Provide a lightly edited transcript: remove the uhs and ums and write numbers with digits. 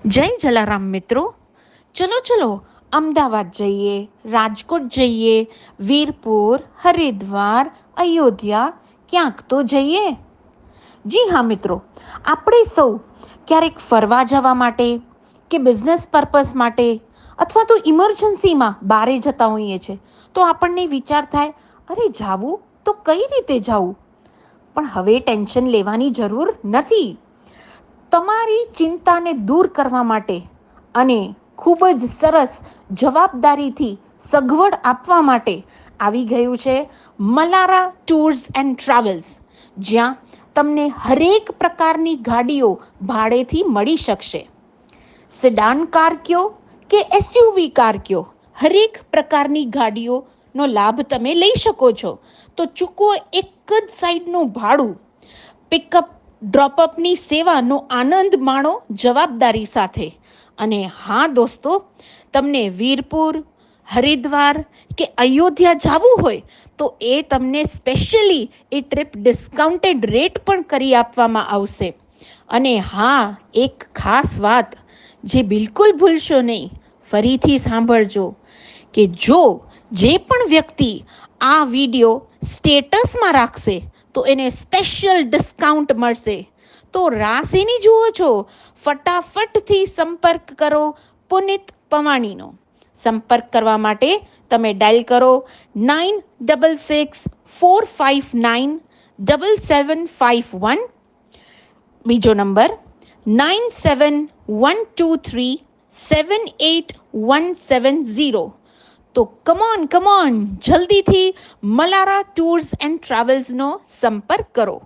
જય જલારામ મિત્રો. ચલો અમદાવાદ જઈએ, રાજકોટ જઈએ, વીરપુર, હરિદ્વાર, અયોધ્યા ક્યાંક તો જઈએ. જી હા મિત્રો, આપણે સૌ ક્યારેક ફરવા જવા માટે કે બિઝનેસ પર્પઝ માટે અથવા તો ઇમરજન્સીમાં બહારે જતા હોઈએ છીએ તો આપણને વિચાર થાય, અરે જાવું તો કઈ રીતે જાવું? પણ હવે ટેન્શન લેવાની જરૂર નથી. તમારી ચિંતાને દૂર કરવા માટે અને ખૂબ જ સરસ જવાબદારીથી સગવડ આપવા માટે આવી ગયું છે મલારા ટૂર્સ એન્ડ ટ્રાવેલ્સ, જ્યાં તમને હરેક પ્રકારની ગાડીઓ ભાડેથી મળી શકશે. સેડાન કાર કયો કે એસયુવી કાર કયો, હરેક પ્રકારની ગાડીઓનો લાભ તમે લઈ શકો છો. તો ચૂકવો એક જ સાઈડનું ભાડું, પિકઅપ ડ્રોપઅપની સેવાનો આનંદ માણો જવાબદારી સાથે. અને હા દોસ્તો, તમને વીરપુર, હરિદ્વાર કે અયોધ્યા જવું હોય તો એ તમને સ્પેશિયલી એ ટ્રીપ ડિસ્કાઉન્ટેડ રેટ પણ કરી આપવામાં આવશે. અને હા, એક ખાસ વાત જે બિલકુલ ભૂલશો નહીં, ફરીથી સાંભળજો કે જે પણ વ્યક્તિ આ વિડીયો સ્ટેટસમાં રાખશે તો એને સ્પેશિયલ ડિસ્કાઉન્ટ મળશે. તો રાહ શેની જુઓ છો? ફટાફટથી સંપર્ક કરો પુનિત પવાણીનો. સંપર્ક કરવા માટે તમે ડાયલ કરો 9664597751. બીજો નંબર 9712378170. તો કમોન જલ્દીથી મલારા ટૂર્સ એન્ડ ટ્રાવેલ્સનો સંપર્ક કરો.